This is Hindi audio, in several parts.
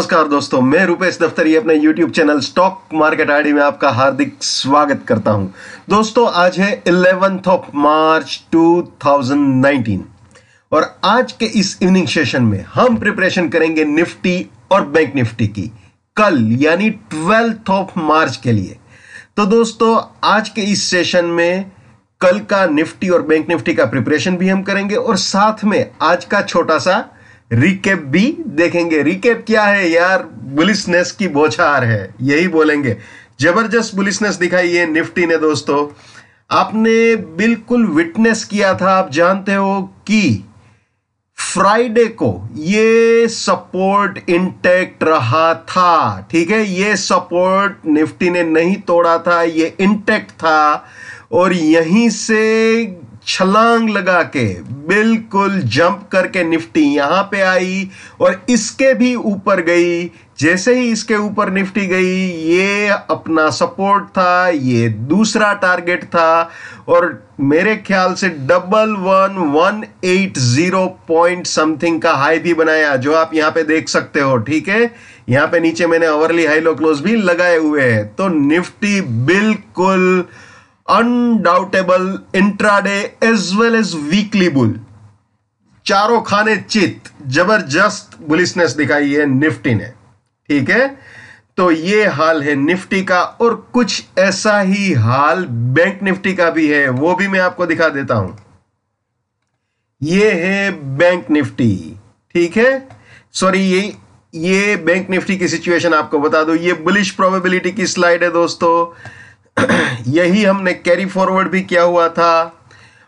नमस्कार दोस्तों, मैं रुपेश दफ्तरी अपने YouTube channel stock market ID में आपका हार्दिक स्वागत करता हूं। दोस्तों, आज है 11th ऑफ मार्च 2019 और आज के इस इवनिंग सेशन में हम प्रिपरेशन करेंगे निफ्टी और बैंक निफ्टी की कल यानी 12th ऑफ मार्च के लिए। तो दोस्तों, आज के इस सेशन में कल का निफ्टी और बैंक निफ्टी का प्रिपरेशन भी हम करेंगे और साथ में आज का छोटा सा रिकेप भी देखेंगे। रिकेप क्या है यार? बुलिशनेस की बौछार है, यही बोलेंगे। जबरदस्त बुलिशनेस दिखाई है निफ्टी ने दोस्तों। आपने बिल्कुल विटनेस किया था, आप जानते हो कि फ्राइडे को ये सपोर्ट इंटैक्ट रहा था। ठीक है, ये सपोर्ट निफ्टी ने नहीं तोड़ा था, ये इंटैक्ट था और यहीं से छलांग लगा के बिल्कुल जंप करके निफ्टी यहां पे आई और इसके भी ऊपर गई। जैसे ही इसके ऊपर निफ्टी गई, ये अपना सपोर्ट था, ये दूसरा टारगेट था और मेरे ख्याल से 11180 पॉइंट समथिंग का हाई भी बनाया, जो आप यहां पे देख सकते हो। ठीक है, यहां पे नीचे मैंने ओवरली हाई लो क्लोज भी लगाए हुए हैं। तो निफ्टी बिल्कुल undoubtable intraday as well as weekly bull, चारों खाने चित जबरदस्त बुलिशनेस दिखाई है निफ्टी ने। ठीक है, तो ये हाल है निफ्टी का और कुछ ऐसा ही हाल बैंक निफ्टी का भी है, वो भी मैं आपको दिखा देता हूं। ये है बैंक निफ्टी। ठीक है, सॉरी, ये बैंक निफ्टी की सिचुएशन आपको बता दो। ये बुलिश प्रोबेबिलिटी की स्लाइड है दोस्तों। यही हमने कैरी फॉरवर्ड भी किया हुआ था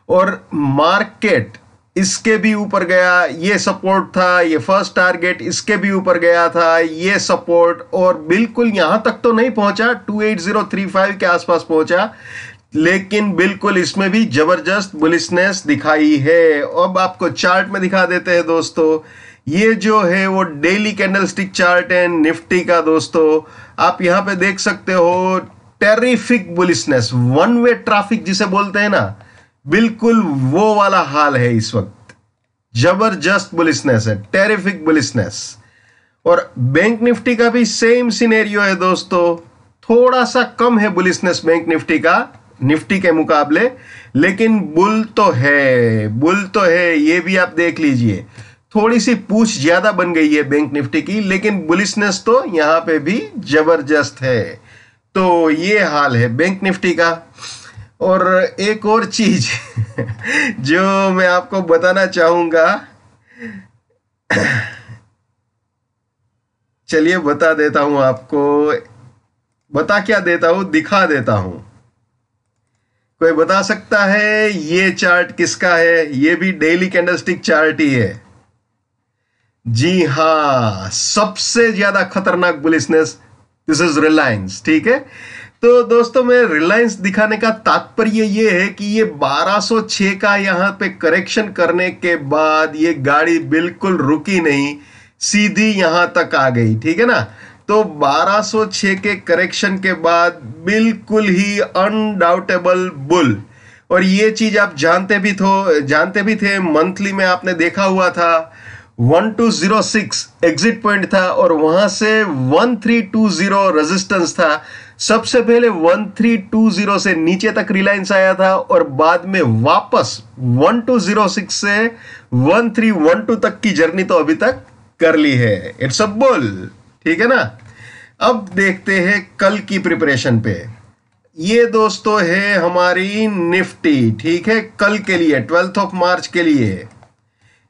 और मार्केट इसके भी ऊपर गया। ये सपोर्ट था, ये फर्स्ट टारगेट, इसके भी ऊपर गया था ये सपोर्ट और बिल्कुल यहां तक तो नहीं पहुंचा, 28035 के आसपास पहुंचा, लेकिन बिल्कुल इसमें भी जबरदस्त बुलिशनेस दिखाई है। अब आपको चार्ट में दिखा देते हैं दोस्तों। ये जो है वो डेली कैंडलस्टिक चार्ट है निफ्टी का दोस्तों। आप यहां पे देख सकते हो terrific bullishness, one way traffic जिसे बोलते हैं ना, बिल्कुल वो वाला हाल है इस वक्त। जबरदस्त बुलिशनेस है, टेरिफिक बुलिशनेस। और बैंक निफ्टी का भी सेम सिनेरियो है दोस्तों। थोड़ा सा कम है बुलिशनेस बैंक निफ्टी का निफ्टी के मुकाबले, लेकिन बुल तो है, बुल तो है। ये भी आप देख लीजिए, थोड़ी सी पूछ ज्यादा बन गई है बैंक निफ्टी की, लेकिन बुलिशनेस तो यहां पे भी जबरदस्त है। तो ये हाल है बैंक निफ्टी का। और एक और चीज जो मैं आपको बताना चाहूंगा, चलिए बता देता हूं आपको। बता क्या देता हूं, दिखा देता हूं। कोई बता सकता है ये चार्ट किसका है? ये भी डेली कैंडलस्टिक चार्ट ही है। जी हां, सबसे ज्यादा खतरनाक बुलिशनेस, दिस इज रिलायंस। ठीक है, तो दोस्तों मैं रिलायंस दिखाने का तात्पर्य ये है कि ये 1206 का यहां पे करेक्शन करने के बाद ये गाड़ी बिल्कुल रुकी नहीं, सीधी यहां तक आ गई। ठीक है ना, तो 1206 के करेक्शन के बाद बिल्कुल ही अनडाउटेबल बुल। और ये चीज आप जानते भी थे, मंथली में आपने देखा हुआ था। 1206 एग्जिट पॉइंट था और वहां से 1320 रेजिस्टेंस था। सबसे पहले 1320 से नीचे तक रिलायंस आया था और बाद में वापस 1206 से 1312 तक की जर्नी तो अभी तक कर ली है। It's a bull. ठीक है ना। अब देखते हैं कल की प्रिपरेशन पे। ये दोस्तों है हमारी निफ्टी। ठीक है, कल के लिए 12th ऑफ मार्च के लिए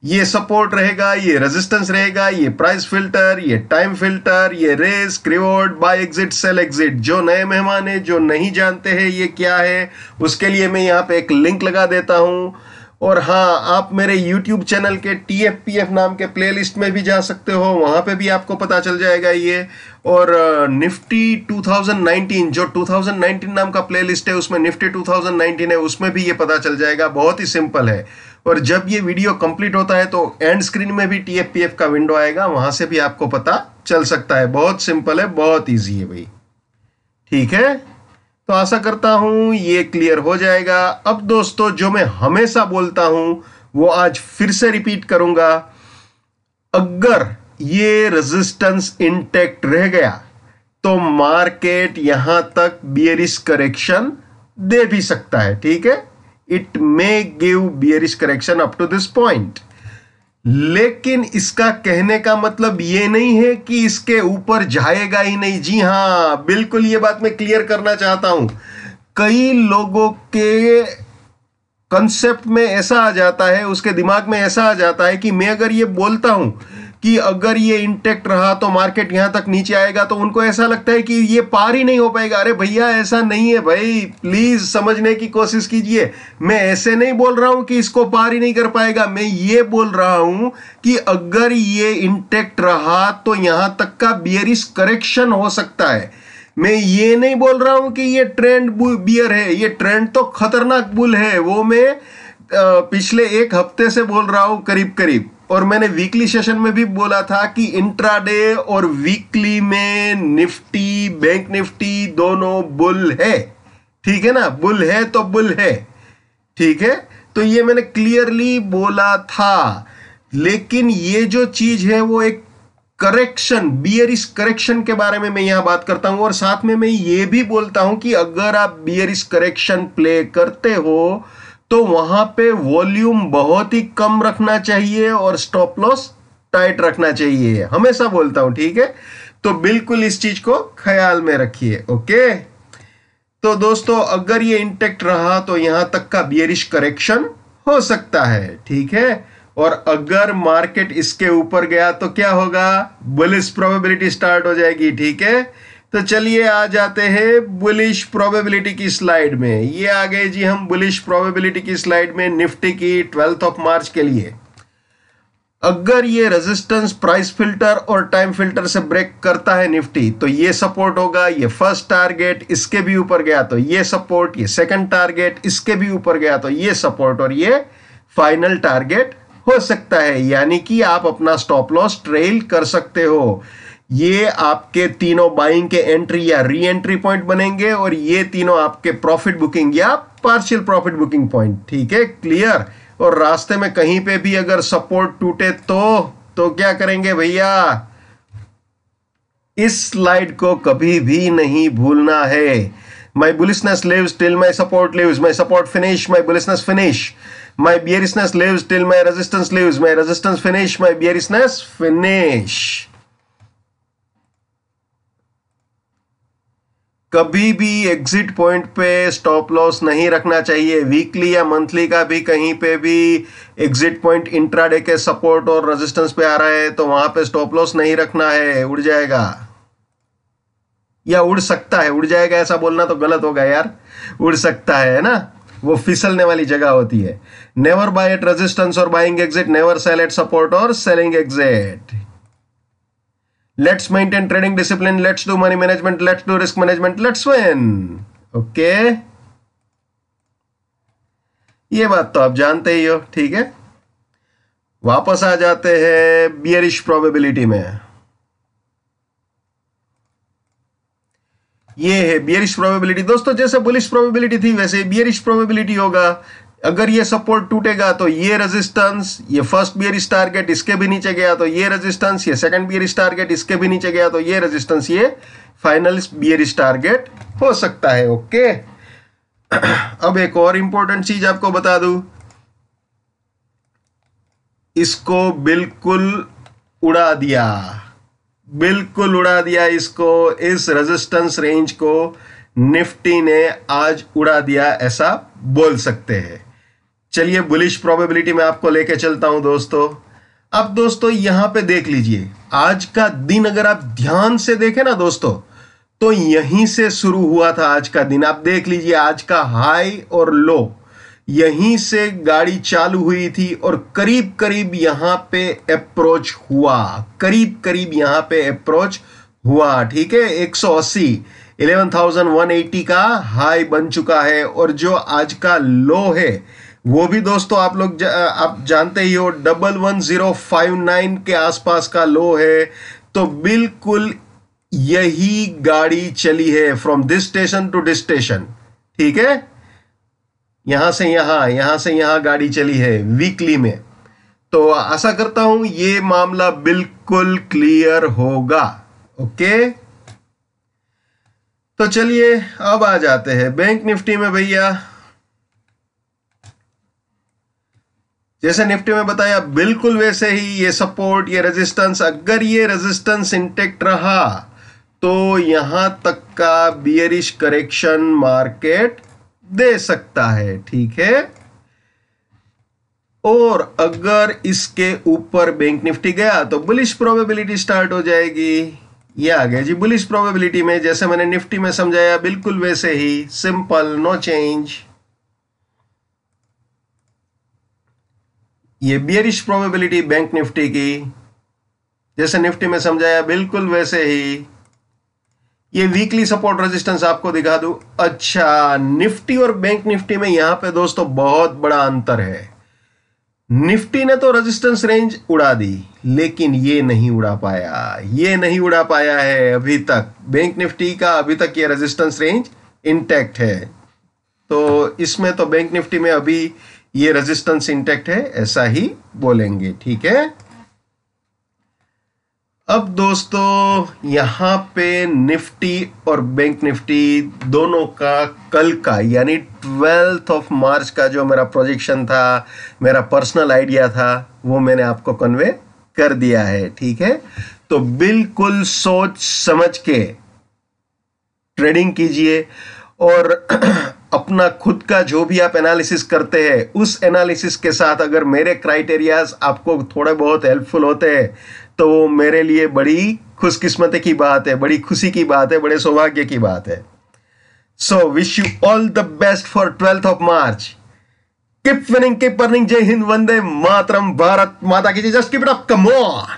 ये सपोर्ट रहेगा, ये रेजिस्टेंस रहेगा, ये प्राइस फिल्टर, ये टाइम फिल्टर, ये risk reward, buy exit, sell exit. जो नए मेहमान है, जो नहीं जानते हैं ये क्या है, उसके लिए मैं यहाँ पे एक लिंक लगा देता हूँ। और हाँ, आप मेरे YouTube चैनल के TFPF नाम के प्लेलिस्ट में भी जा सकते हो, वहां पे भी आपको पता चल जाएगा ये। और निफ्टी 2019, जो 2019 नाम का प्लेलिस्ट है, उसमें निफ्टी 2019 है, उसमें भी ये पता चल जाएगा। बहुत ही सिंपल है। और जब ये वीडियो कंप्लीट होता है तो एंड स्क्रीन में भी TFPF का विंडो आएगा, वहां से भी आपको पता चल सकता है। बहुत सिंपल है, बहुत ईजी है भाई। ठीक है, तो आशा करता हूं ये क्लियर हो जाएगा। अब दोस्तों, जो मैं हमेशा बोलता हूं वो आज फिर से रिपीट करूंगा। अगर ये रेजिस्टेंस इंटैक्ट रह गया तो मार्केट यहां तक बियरिश करेक्शन दे भी सकता है, ठीक है। It may give bearish correction up to this point, लेकिन इसका कहने का मतलब ये नहीं है कि इसके ऊपर जाएगा ही नहीं। जी हां, बिल्कुल ये बात मैं क्लियर करना चाहता हूं। कई लोगों के कंसेप्ट में ऐसा आ जाता है, उसके दिमाग में ऐसा आ जाता है कि मैं अगर ये बोलता हूं कि अगर ये इंटैक्ट रहा तो मार्केट यहां तक नीचे आएगा, तो उनको ऐसा लगता है कि ये पार ही नहीं हो पाएगा। अरे भैया ऐसा नहीं है भाई, प्लीज समझने की कोशिश कीजिए। मैं ऐसे नहीं बोल रहा हूं कि इसको पार ही नहीं कर पाएगा, मैं ये बोल रहा हूं कि अगर ये इंटैक्ट रहा तो यहां तक का बियरिश करेक्शन हो सकता है। मैं ये नहीं बोल रहा हूं कि ये ट्रेंड बियर है, ये ट्रेंड तो खतरनाक बुल है, वो मैं पिछले एक हफ्ते से बोल रहा हूं करीब करीब। और मैंने वीकली सेशन में भी बोला था कि इंट्राडे और वीकली में निफ्टी, बैंक निफ्टी दोनों बुल है, ठीक है ना। बुल है तो बुल है, ठीक है। तो ये मैंने क्लियरली बोला था। लेकिन ये जो चीज है वो एक करेक्शन, बियरिश करेक्शन के बारे में मैं यहां बात करता हूं। और साथ में मैं ये भी बोलता हूं कि अगर आप बियरिश करेक्शन प्ले करते हो तो वहां पे वॉल्यूम बहुत ही कम रखना चाहिए और स्टॉप लॉस टाइट रखना चाहिए, हमेशा बोलता हूं, ठीक है। तो बिल्कुल इस चीज को ख्याल में रखिए, ओके। तो दोस्तों अगर ये इंटैक्ट रहा तो यहां तक का बियरिश करेक्शन हो सकता है, ठीक है। और अगर मार्केट इसके ऊपर गया तो क्या होगा, बुलिश प्रोबेबिलिटी स्टार्ट हो जाएगी, ठीक है। तो चलिए आ जाते हैं बुलिश प्रोबेबिलिटी की स्लाइड में। ये आ गए जी हम बुलिश प्रोबेबिलिटी की स्लाइड में निफ्टी की 12 मार्च के लिए। अगर ये रेजिस्टेंस प्राइस फिल्टर और टाइम फिल्टर से ब्रेक करता है निफ्टी तो ये सपोर्ट होगा, ये फर्स्ट टारगेट, इसके भी ऊपर गया तो ये सपोर्ट, ये सेकंड टारगेट, इसके भी ऊपर गया तो ये सपोर्ट, और ये फाइनल टारगेट हो सकता है। यानी कि आप अपना स्टॉप लॉस ट्रेल कर सकते हो। ये आपके तीनों बाइंग के एंट्री या री एंट्री पॉइंट बनेंगे और ये तीनों आपके प्रॉफिट बुकिंग या पार्शियल प्रॉफिट बुकिंग पॉइंट, ठीक है, क्लियर। और रास्ते में कहीं पे भी अगर सपोर्ट टूटे तो क्या करेंगे भैया, इस स्लाइड को कभी भी नहीं भूलना है। My bullishness lives till my support lives, my support finish, my bullishness finish, my bearishness lives till my resistance lives, my resistance finish, my bearishness finish. कभी भी एग्जिट पॉइंट पे स्टॉप लॉस नहीं रखना चाहिए। वीकली या मंथली का भी कहीं पे भी एग्जिट पॉइंट इंट्राडे के सपोर्ट और रेजिस्टेंस पे आ रहा है तो वहां पे स्टॉप लॉस नहीं रखना है, उड़ जाएगा या उड़ सकता है। उड़ जाएगा ऐसा बोलना तो गलत होगा यार, उड़ सकता है ना, वो फिसलने वाली जगह होती है। नेवर बाय एट रेजिस्टेंस और buying exit, never sell at support और selling exit. Let's maintain trading discipline. Let's do money management. Let's do risk management. Let's win. Okay? ये बात तो आप जानते ही हो, ठीक है। वापस आ जाते हैं बियरिश प्रोबेबिलिटी में। ये है बियरिश प्रोबेबिलिटी दोस्तों। जैसे बुलिश प्रोबेबिलिटी थी वैसे बियरिश प्रोबेबिलिटी होगा। अगर ये सपोर्ट टूटेगा तो ये रेजिस्टेंस, ये फर्स्ट बियरिश टारगेट, इसके भी नीचे गया तो ये रेजिस्टेंस, ये सेकंड बियरिश टारगेट, इसके भी नीचे गया तो ये रेजिस्टेंस, ये फाइनल बियरिश टारगेट हो सकता है, ओके। अब एक और इंपॉर्टेंट चीज आपको बता दूं, इसको बिल्कुल उड़ा दिया, बिल्कुल उड़ा दिया इसको, इस रेजिस्टेंस रेंज को निफ्टी ने आज उड़ा दिया, ऐसा बोल सकते हैं। चलिए बुलिश प्रोबेबिलिटी में आपको लेके चलता हूं दोस्तों। अब दोस्तों यहां पे देख लीजिए, आज का दिन अगर आप ध्यान से देखें ना दोस्तों, तो यहीं से शुरू हुआ था आज का दिन। आप देख लीजिए आज का हाई और लो यहीं से गाड़ी चालू हुई थी और करीब करीब यहां पे अप्रोच हुआ, करीब करीब यहां पे अप्रोच हुआ, ठीक है। 180 11,180 का हाई बन चुका है और जो आज का लो है वो भी दोस्तों आप जानते ही हो 11059 के आसपास का लो है। तो बिल्कुल यही गाड़ी चली है from this station to this station, ठीक है। यहां से यहां, यहां से यहां गाड़ी चली है वीकली में। तो आशा करता हूं ये मामला बिल्कुल क्लियर होगा। ओके, तो चलिए अब आ जाते हैं बैंक निफ्टी में भैया। जैसे निफ्टी में बताया बिल्कुल वैसे ही ये सपोर्ट, ये रेजिस्टेंस, अगर ये रेजिस्टेंस इंटेक्ट रहा तो यहां तक का बियरिश करेक्शन मार्केट दे सकता है, ठीक है। और अगर इसके ऊपर बैंक निफ्टी गया तो बुलिश प्रोबेबिलिटी स्टार्ट हो जाएगी। ये आ गया जी बुलिश प्रोबेबिलिटी में, जैसे मैंने निफ्टी में समझाया बिल्कुल वैसे ही, सिंपल, नो चेंज। ये बियरिश प्रोबेबिलिटी बैंक निफ्टी की, जैसे निफ्टी में समझाया बिल्कुल वैसे ही। ये वीकली सपोर्ट रेजिस्टेंस आपको दिखा दूं। अच्छा, निफ्टी और बैंक निफ्टी में यहां पे दोस्तों बहुत बड़ा अंतर है। निफ्टी ने तो रेजिस्टेंस रेंज उड़ा दी, लेकिन ये नहीं उड़ा पाया, ये नहीं उड़ा पाया है अभी तक। बैंक निफ्टी का अभी तक ये रेजिस्टेंस रेंज इंटैक्ट है, तो इसमें तो बैंक निफ्टी में अभी ये रेजिस्टेंस इंटैक्ट है, ऐसा ही बोलेंगे, ठीक है। अब दोस्तों यहां पे निफ्टी और बैंक निफ्टी दोनों का कल का यानी 12 मार्च का जो मेरा प्रोजेक्शन था, मेरा पर्सनल आइडिया था, वो मैंने आपको कन्वे कर दिया है, ठीक है। तो बिल्कुल सोच समझ के ट्रेडिंग कीजिए और अपना खुद का जो भी आप एनालिसिस करते हैं उस एनालिसिस के साथ अगर मेरे क्राइटेरियाज आपको थोड़े बहुत हेल्पफुल होते हैं तो वो मेरे लिए बड़ी खुशकिस्मती की बात है, बड़ी खुशी की बात है, बड़े सौभाग्य की बात है। So wish you all the best for 12 March. Keep winning, keep earning. जय हिंद, वंदे मातरम, भारत माता की जय। Just keep it up, come on.